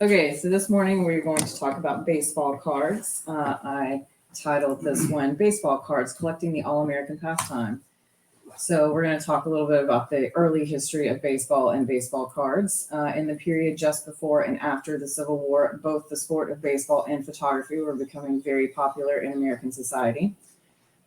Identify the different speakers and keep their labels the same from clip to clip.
Speaker 1: Okay, so this morning we're going to talk about baseball cards. I titled this one, Baseball Cards, Collecting the All-American Pastime. So we're going to talk a little bit about the early history of baseball and baseball cards. In the period just before and after the Civil War, both the sport of baseball and photography were becoming very popular in American society.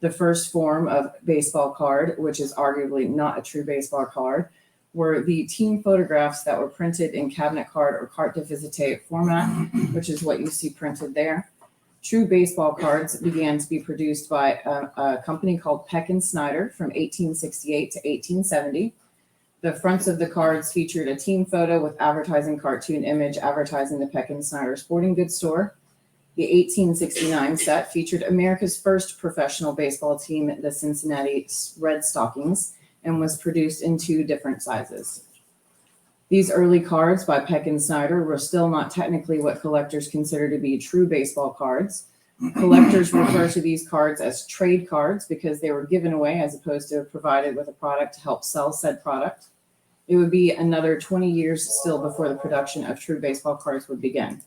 Speaker 1: The first form of baseball card, which is arguably not a true baseball card, were the team photographs that were printed in cabinet card or carte de visite format, which is what you see printed there. True baseball cards began to be produced by a company called Peck & Snyder from 1868 to 1870. The fronts of the cards featured a team photo with advertising cartoon image advertising the Peck & Snyder sporting goods store. The 1869 set featured America's first professional baseball team, the Cincinnati Red Stockings, and was produced in 2 different sizes. These early cards by Peck & Snyder were still not technically what collectors consider to be true baseball cards. Collectors refer to these cards as trade cards because they were given away as opposed to provided with a product to help sell said product. It would be another 20 years still before the production of true baseball cards would begin.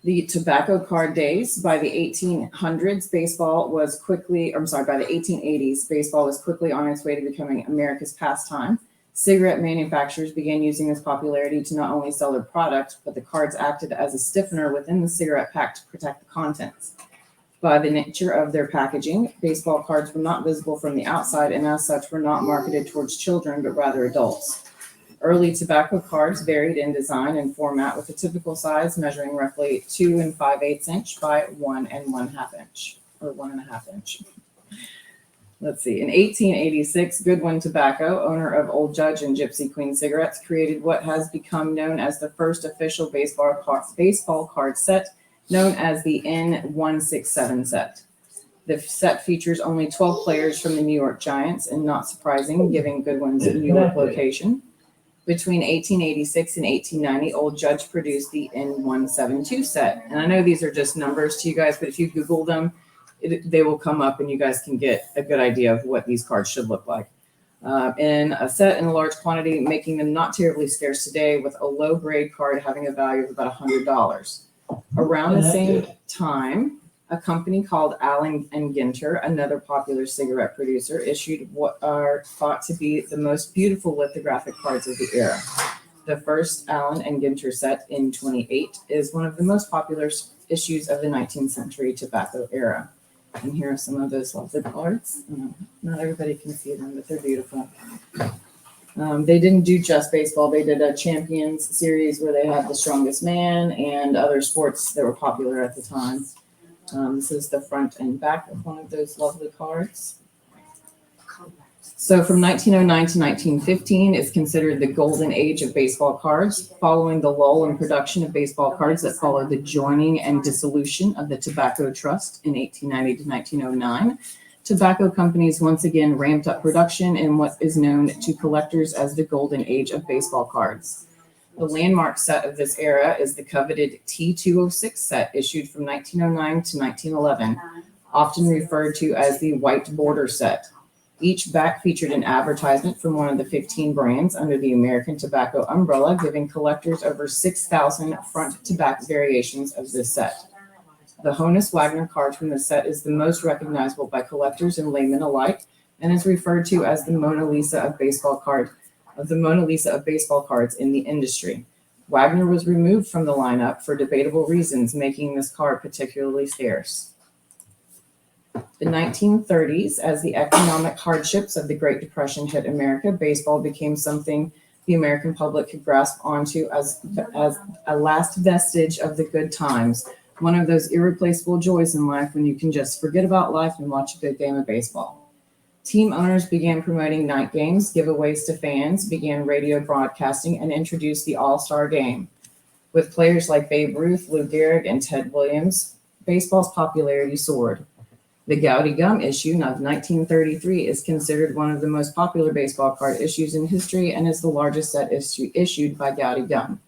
Speaker 1: The tobacco card days, by the 1800s, by the 1880s, baseball was quickly on its way to becoming America's pastime. Cigarette manufacturers began using this popularity to not only sell their product, but the cards acted as a stiffener within the cigarette pack to protect the contents. By the nature of their packaging, baseball cards were not visible from the outside and as such were not marketed towards children, but rather adults. Early tobacco cards varied in design and format with a typical size measuring roughly 2 5/8 inch by 1 1/2 inch, or 1.5 inch. Let's see. In 1886, Goodwin Tobacco, owner of Old Judge and Gypsy Queen cigarettes, created what has become known as the first official baseball card set, known as the N167 Set. The set features only 12 players from the New York Giants, and not surprising, given Goodwin's New York location. Between 1886 and 1890, Old Judge produced the N172 set. And I know these are just numbers to you guys, but if you Google them, they will come up and you guys can get a good idea of what these cards should look like. In a set in a large quantity, making them not terribly scarce today, with a low grade card having a value of about $100. Around the same time, a company called Allen and Ginter, another popular cigarette producer, issued what are thought to be the most beautiful lithographic cards of the era. The first Allen and Ginter set in 28 is one of the most popular issues of the 19th century tobacco era. And here are some of those lovely cards. Not everybody can see them, but they're beautiful. They didn't do just baseball. They did a Champions series where they had the strongest man and other sports that were popular at the time. This is the front and back of one of those lovely cards. So from 1909 to 1915 is considered the golden age of baseball cards. Following the lull in production of baseball cards that followed the joining and dissolution of the Tobacco Trust in 1890 to 1909, tobacco companies once again ramped up production in what is known to collectors as the golden age of baseball cards. The landmark set of this era is the coveted T206 set issued from 1909 to 1911, often referred to as the white border set. Each back featured an advertisement from one of the 15 brands under the American Tobacco umbrella, giving collectors over 6,000 front-to-back variations of this set. The Honus Wagner card from the set is the most recognizable by collectors and laymen alike, and is referred to as the Mona Lisa of baseball cards in the industry. Wagner was removed from the lineup for debatable reasons, making this card particularly scarce. The 1930s, as the economic hardships of the Great Depression hit America, baseball became something the American public could grasp onto as a last vestige of the good times, one of those irreplaceable joys in life when you can just forget about life and watch a good game of baseball. Team owners began promoting night games, giveaways to fans, began radio broadcasting, and introduced the All-Star Game. With players like Babe Ruth, Lou Gehrig, and Ted Williams, baseball's popularity soared. The Gowdy Gum issue of 1933 is considered one of the most popular baseball card issues in history and is the largest set issued by Gowdy Gum.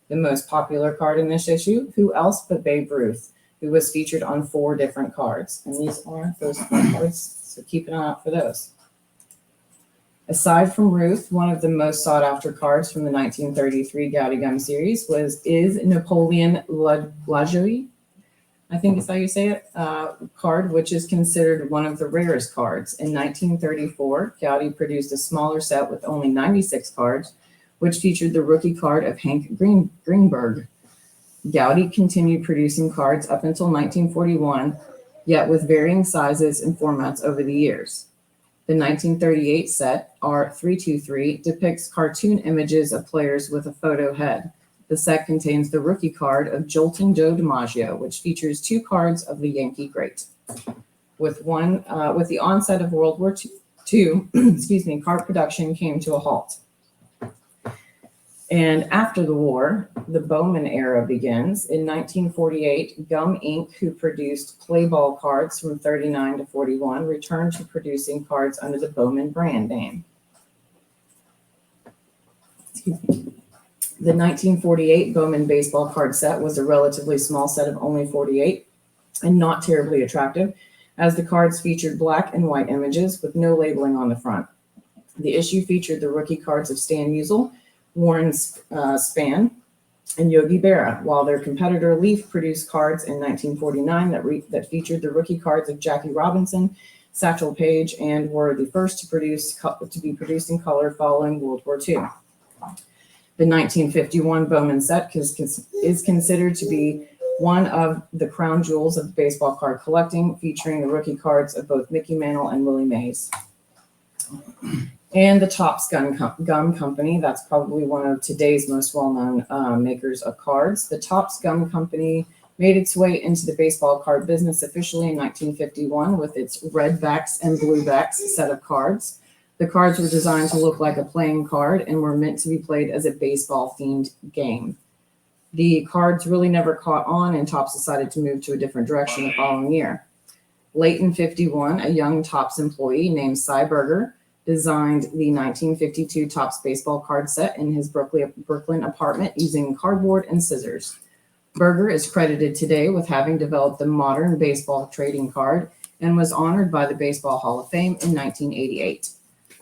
Speaker 1: The most popular card in this issue, who else but Babe Ruth, who was featured on 4 different cards. And these are those 4 cards, so keep an eye out for those. Aside from Ruth, one of the most sought-after cards from the 1933 Gowdy Gum series is Napoleon Lajoie, I think is how you say it, card, which is considered one of the rarest cards. In 1934, Gowdy produced a smaller set with only 96 cards, which featured the rookie card of Hank Greenberg. Gowdy continued producing cards up until 1941, yet with varying sizes and formats over the years. The 1938 set, R323, depicts cartoon images of players with a photo head. The set contains the rookie card of Joltin' Joe DiMaggio, which features 2 cards of the Yankee great. With the onset of World War II, card production came to a halt. And after the war, the Bowman era begins. In 1948, Gum Inc., who produced play ball cards from 39 to 41, returned to producing cards under the Bowman brand name. The 1948 Bowman baseball card set was a relatively small set of only 48 and not terribly attractive, as the cards featured black and white images with no labeling on the front. The issue featured the rookie cards of Stan Musial, Warren Spahn, and Yogi Berra, while their competitor Leaf produced cards in 1949 that featured the rookie cards of Jackie Robinson, Satchel Paige, and were the first to be produced in color following World War II. The 1951 Bowman Set is considered to be one of the crown jewels of baseball card collecting, featuring the rookie cards of both Mickey Mantle and Willie Mays. And the Topps Gum Company, that's probably one of today's most well-known makers of cards. The Topps Gum Company made its way into the baseball card business officially in 1951 with its red backs and blue backs set of cards. The cards were designed to look like a playing card and were meant to be played as a baseball-themed game. The cards really never caught on, and Topps decided to move to a different direction the following year. Late in 51, a young Topps employee named Cy Berger designed the 1952 Topps baseball card set in his Brooklyn apartment using cardboard and scissors. Berger is credited today with having developed the modern baseball trading card and was honored by the Baseball Hall of Fame in 1988.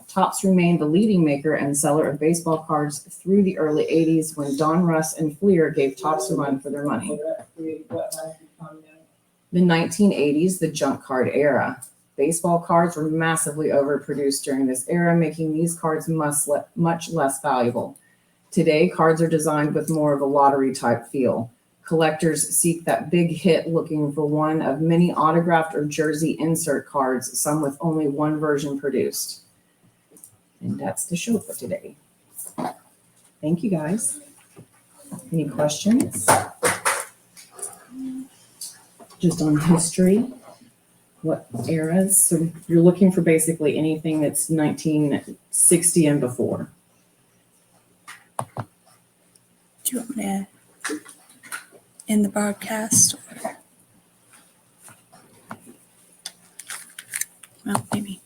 Speaker 1: Topps remained the leading maker and seller of baseball cards through the early 80s when Don Russ and Fleer gave Topps a run for their money. The 1980s, the junk card era. Baseball cards were massively overproduced during this era, making these cards much less valuable. Today, cards are designed with more of a lottery-type feel. Collectors seek that big hit, looking for one of many autographed or jersey insert cards, some with only one version produced. And that's the show for today. Thank you, guys. Any questions? Just on history. What eras? So you're looking for basically anything that's 1960 and before.
Speaker 2: Do you want me to end the broadcast? Or... Well, maybe.